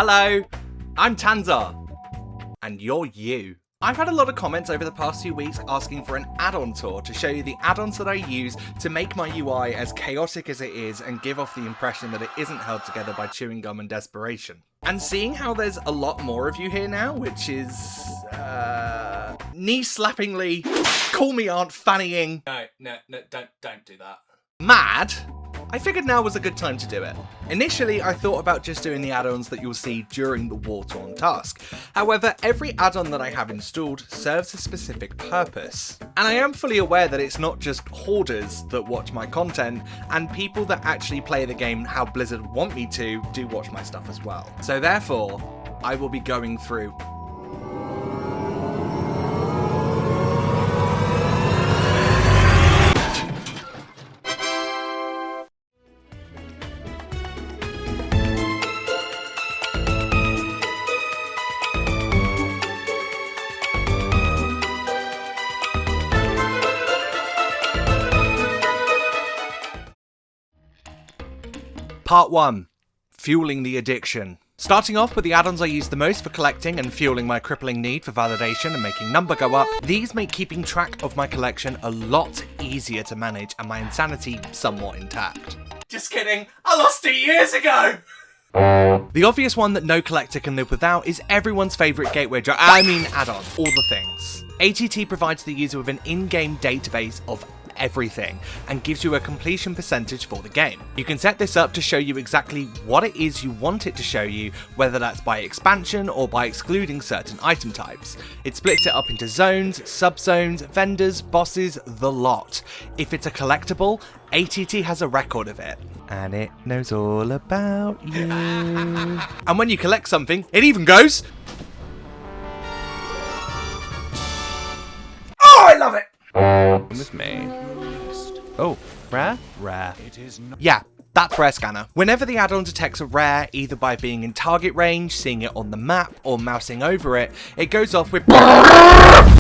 Hello, I'm Tanzar, and you're you. I've had a lot of comments over the past few weeks asking for an add-on tour to show you the add-ons that I use to make my UI as chaotic as it is and give off the impression that it isn't held together by chewing gum and desperation. And seeing how there's a lot more of you here now, which is, knee-slappingly, call me Aunt Fannying. No, don't do that. Mad, I figured now was a good time to do it. Initially, I thought about just doing the add-ons that you'll see during the war-torn task. However, every add-on that I have installed serves a specific purpose. And I am fully aware that it's not just hoarders that watch my content, and people that actually play the game how Blizzard want me to do watch my stuff as well. So therefore, I will be going through Part 1. Fueling the addiction. Starting off with the add-ons I use the most for collecting and fueling my crippling need for validation and making number go up, these make keeping track of my collection a lot easier to manage and my insanity somewhat intact. Just kidding, I lost it years ago! The obvious one that no collector can live without is everyone's favourite gateway add-on, all the things. ATT provides the user with an in-game database of everything and gives you a completion percentage for the game. You can set this up to show you exactly what it is you want it to show you, whether that's by expansion or by excluding certain item types. It splits it up into zones, subzones, vendors, bosses, the lot. If it's a collectible, ATT has a record of it. And it knows all about you. And when you collect something, it even goes, oh, I love it! With me. Oh, rare? Rare. Yeah, that's RARESCANNER. Whenever the add-on detects a rare, either by being in target range, seeing it on the map, or mousing over it, it goes off with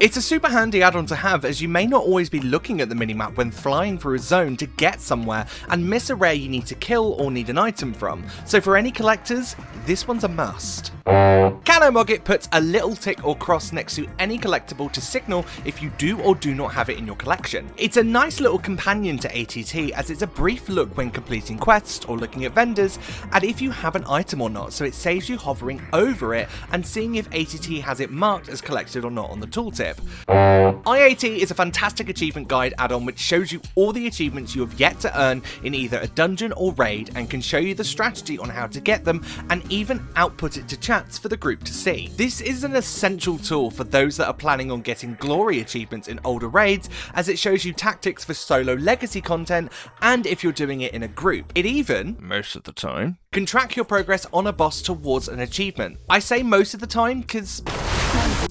It's a super handy add-on to have, as you may not always be looking at the minimap when flying through a zone to get somewhere and miss a rare you need to kill or need an item from. So for any collectors, this one's a must. CanoMogIt puts a little tick or cross next to any collectible to signal if you do or do not have it in your collection. It's a nice little companion to ATT, as it's a brief look when completing quests or looking at vendors, and if you have an item or not, so it saves you hovering over it and seeing if ATT has it marked as collected or not on the tooltip. IAT is a fantastic achievement guide add-on which shows you all the achievements you have yet to earn in either a dungeon or raid and can show you the strategy on how to get them and even output it to chats for the group to see. This is an essential tool for those that are planning on getting glory achievements in older raids, as it shows you tactics for solo legacy content and if you're doing it in a group. It even, most of the time, can track your progress on a boss towards an achievement. I say most of the time because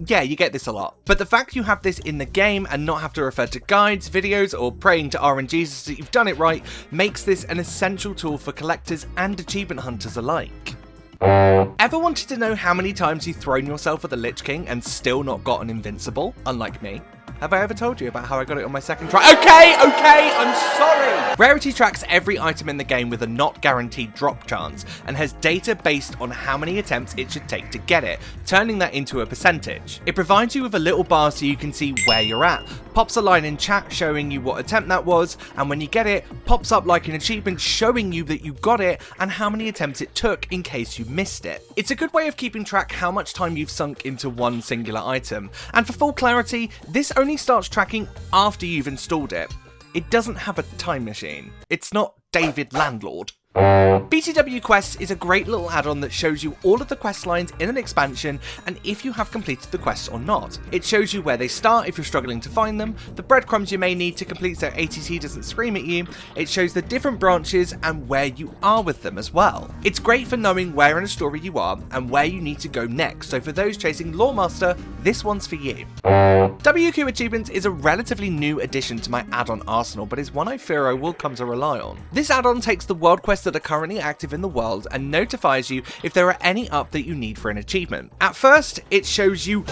yeah, you get this a lot. But the fact you have this in the game and not have to refer to guides, videos, or praying to RNGs that you've done it right makes this an essential tool for collectors and achievement hunters alike. Ever wanted to know how many times you've thrown yourself at the Lich King and still not gotten invincible? Unlike me. Have I ever told you about how I got it on my second try? Okay, I'm sorry! Rarity tracks every item in the game with a not guaranteed drop chance and has data based on how many attempts it should take to get it, turning that into a percentage. It provides you with a little bar so you can see where you're at, pops a line in chat showing you what attempt that was, and when you get it, pops up like an achievement showing you that you got it and how many attempts it took in case you missed it. It's a good way of keeping track how much time you've sunk into one singular item, and for full clarity, this only starts tracking after you've installed it. It doesn't have a time machine. It's not David Landlord. BTWQuests is a great little add-on that shows you all of the quest lines in an expansion and if you have completed the quests or not. It shows you where they start if you're struggling to find them, the breadcrumbs you may need to complete so ATT doesn't scream at you, it shows the different branches and where you are with them as well. It's great for knowing where in a story you are and where you need to go next, so for those chasing Loremaster, this one's for you. WQACHIEVEMENTS is a relatively new addition to my add-on arsenal, but is one I fear I will come to rely on. This add-on takes the world quests that are currently active in the world and notifies you if there are any up that you need for an achievement. At first, it shows you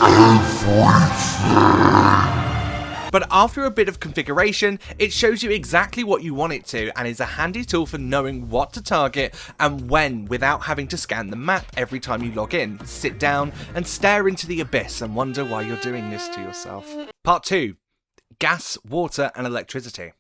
but after a bit of configuration, it shows you exactly what you want it to and is a handy tool for knowing what to target and when without having to scan the map every time you log in, sit down and stare into the abyss and wonder why you're doing this to yourself. Part 2. Gas, water and electricity.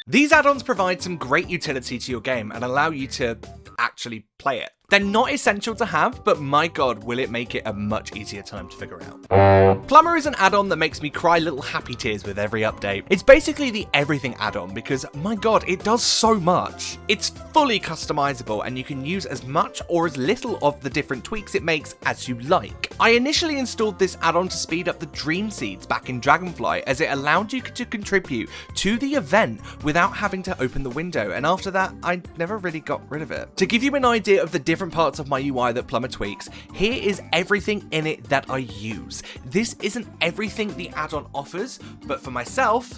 These add-ons provide some great utility to your game and allow you to actually play it. They're not essential to have, but my god, will it make it a much easier time to figure out. Plumber is an add-on that makes me cry little happy tears with every update. It's basically the everything add-on because, my god, it does so much. It's fully customizable and you can use as much or as little of the different tweaks it makes as you like. I initially installed this add-on to speed up the dream seeds back in Dragonfly as it allowed you to contribute to the event without having to open the window, and after that, I never really got rid of it. To give you an idea of the different parts of my UI that Plumber tweaks, here is everything in it that I use. This isn't everything the add-on offers, but for myself,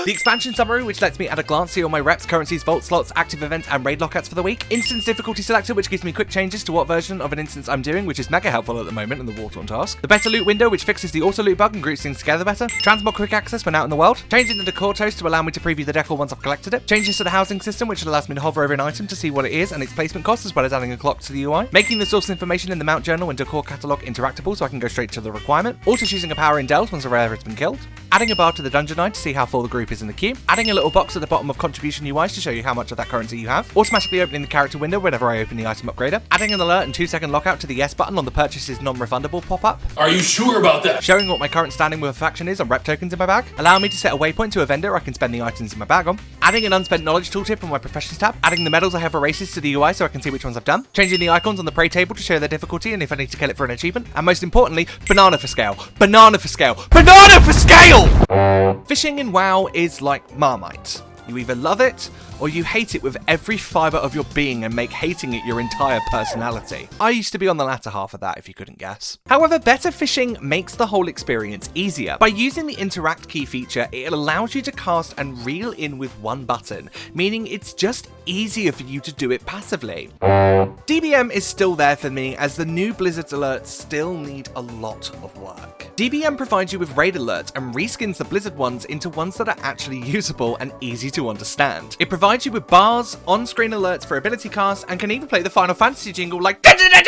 the expansion summary, which lets me at a glance see all my reps, currencies, vault slots, active events, and raid lockouts for the week. Instance difficulty selector, which gives me quick changes to what version of an instance I'm doing, which is mega helpful at the moment in the Waterton task. The better loot window, which fixes the auto loot bug and groups things together better. Transmog quick access when out in the world. Changing the decor toast to allow me to preview the decor once I've collected it. Changes to the housing system, which allows me to hover over an item to see what it is and its placement cost, as well as adding a clock to the UI. Making the source information in the mount journal and decor catalog interactable so I can go straight to the requirement. Also choosing a power in Delve once a rare has been killed. Adding a bar to the dungeon eye to see how full the group is in the queue. Adding a little box at the bottom of contribution UIs to show you how much of that currency you have. Automatically opening the character window whenever I open the item upgrader. Adding an alert and 2-second lockout to the yes button on the purchases non-refundable pop-up. Are you sure about that? Showing what my current standing with a faction is on rep tokens in my bag. Allowing me to set a waypoint to a vendor I can spend the items in my bag on. Adding an unspent knowledge tooltip on my professions tab. Adding the medals I have for races to the UI so I can see which ones I've done. Changing the icons on the prey table to show their difficulty and if I need to kill it for an achievement. And most importantly, banana for scale. Banana for scale. Banana for scale! Fishing in WoW is like Marmite. You either love it, or you hate it with every fibre of your being and make hating it your entire personality. I used to be on the latter half of that, if you couldn't guess. However, better fishing makes the whole experience easier. By using the interact key feature, it allows you to cast and reel in with one button, meaning it's just easier for you to do it passively. DBM is still there for me, as the new Blizzard alerts still need a lot of work. DBM provides you with raid alerts and reskins the Blizzard ones into ones that are actually usable and easy to understand. It provides you with bars, on-screen alerts for ability casts, and can even play the Final Fantasy jingle like oh my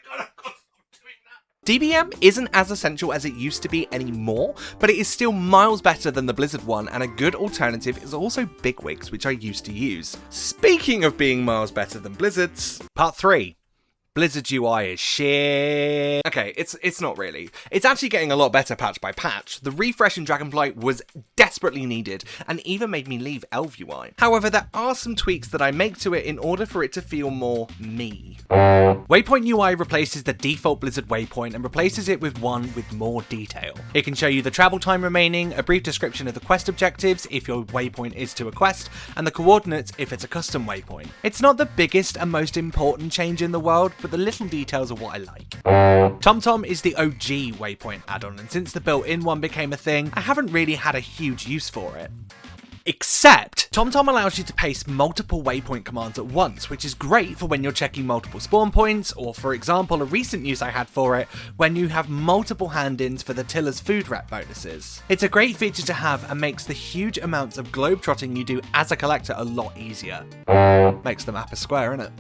god, I've got to stop doing that. DBM isn't as essential as it used to be anymore, but it is still miles better than the Blizzard one, and a good alternative is also Bigwigs, which I used to use. Speaking of being miles better than Blizzard's, Part 3. Blizzard UI is shit. Okay, it's not really. It's actually getting a lot better patch by patch. The refresh in Dragonflight was desperately needed and even made me leave Elf UI. However, there are some tweaks that I make to it in order for it to feel more me. Waypoint UI replaces the default Blizzard waypoint and replaces it with one with more detail. It can show you the travel time remaining, a brief description of the quest objectives if your waypoint is to a quest, and the coordinates if it's a custom waypoint. It's not the biggest and most important change in the world, but the little details are what I like. TOMTOM is the OG waypoint add-on, and since the built-in one became a thing, I haven't really had a huge use for it. Except, TOMTOM allows you to paste multiple waypoint commands at once, which is great for when you're checking multiple spawn points, or for example, a recent use I had for it, when you have multiple hand-ins for the Tiller's food rep bonuses. It's a great feature to have and makes the huge amounts of globetrotting you do as a collector a lot easier. Makes the map a square, innit?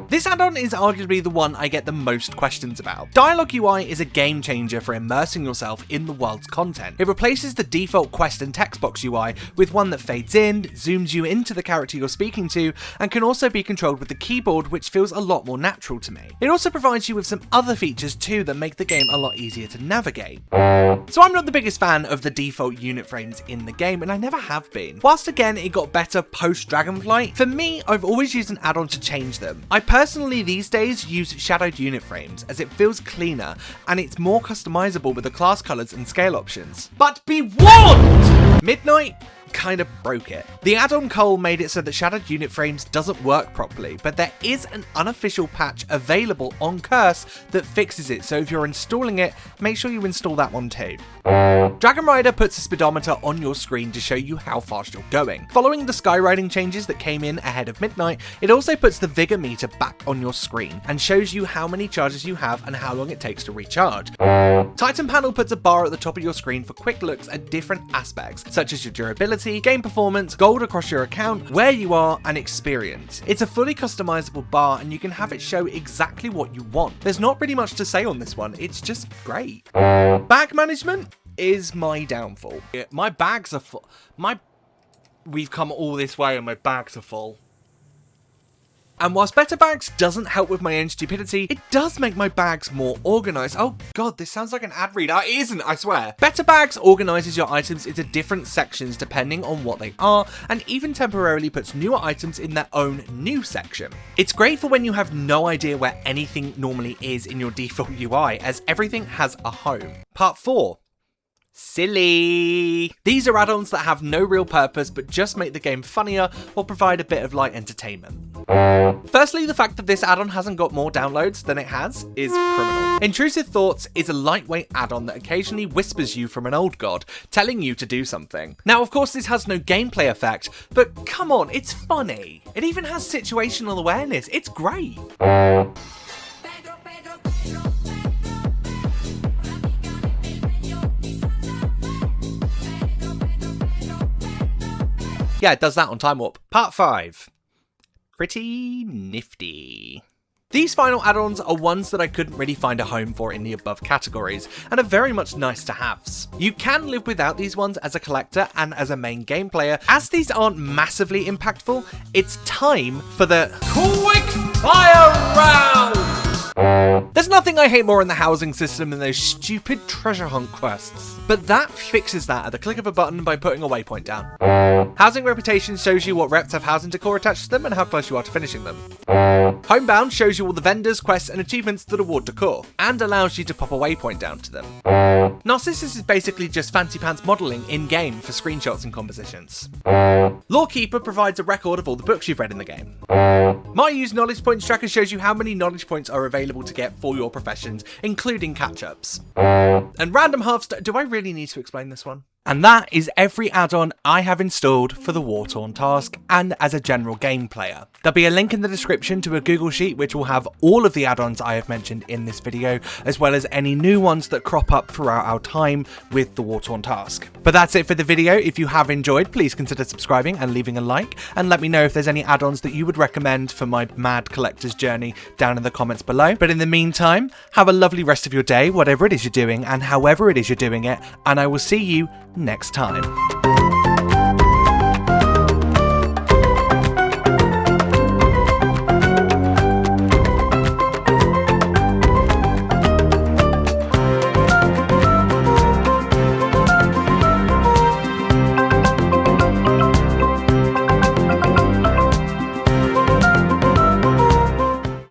This add-on is arguably the one I get the most questions about. Dialogue UI is a game changer for immersing yourself in the world's content. It replaces the default quest and text box UI with one that fades in, zooms you into the character you're speaking to, and can also be controlled with the keyboard, which feels a lot more natural to me. It also provides you with some other features too that make the game a lot easier to navigate. So I'm not the biggest fan of the default unit frames in the game, and I never have been. Whilst again it got better post Dragonflight, for me I've always used an add-on to change them. I personally these days use shadowed unit frames as it feels cleaner and it's more customizable with the class colors and scale options. But be warned! Midnight kind of broke it. The add-on coal made it so that shattered unit frames doesn't work properly, but there is an unofficial patch available on Curse that fixes it, so if you're installing it, make sure you install that one too. Dragon Rider puts a speedometer on your screen to show you how fast you're going. Following the skywriting changes that came in ahead of midnight, it also puts the vigor meter back on your screen and shows you how many charges you have and how long it takes to recharge. Titan Panel puts a bar at the top of your screen for quick looks at different aspects, such as your durability, game performance, gold across your account, where you are, and experience. It's a fully customizable bar and you can have it show exactly what you want. There's not really much to say on this one, it's just great. Bag management is my downfall. My bags are full. We've come all this way and my bags are full. And whilst better bags doesn't help with my own stupidity, it does make my bags more organised. Oh god, this sounds like an ad read. It isn't, I swear. Better bags organises your items into different sections depending on what they are, and even temporarily puts newer items in their own new section. It's great for when you have no idea where anything normally is in your default UI, as everything has a home. Part 4. Silly. These are add-ons that have no real purpose but just make the game funnier or provide a bit of light entertainment. Firstly, the fact that this add-on hasn't got more downloads than it has is criminal. Intrusive Thoughts is a lightweight add-on that occasionally whispers you from an old god, telling you to do something. Now, of course, this has no gameplay effect, but come on, it's funny. It even has situational awareness. It's great. Yeah, it does that on Time Warp. Part 5. Pretty nifty. These final add-ons are ones that I couldn't really find a home for in the above categories, and are very much nice to haves. You can live without these ones as a collector and as a main game player. As these aren't massively impactful, it's time for the quick fire round! There's nothing I hate more in the housing system than those stupid treasure hunt quests. But that fixes that at the click of a button by putting a waypoint down. Housing Reputation shows you what reps have housing decor attached to them and how close you are to finishing them. Homebound shows you all the vendors, quests and achievements that award decor, and allows you to pop a waypoint down to them. Narcissus is basically just fancy pants modelling in-game for screenshots and compositions. LOREKEEPER provides a record of all the books you've read in the game. MYU'S Knowledge Points tracker shows you how many knowledge points are available to get for your professions, including catch-ups. And Random Hearthstone... Do I really need to explain this one? And that is every add-on I have installed for the War-Torn task and as a general game player. There'll be a link in the description to a Google Sheet which will have all of the add-ons I have mentioned in this video, as well as any new ones that crop up throughout our time with the War-Torn task. But that's it for the video. If you have enjoyed, please consider subscribing and leaving a like, and let me know if there's any add-ons that you would recommend for my mad collector's journey down in the comments below. But in the meantime, have a lovely rest of your day, whatever it is you're doing and however it is you're doing it, and I will see you next time.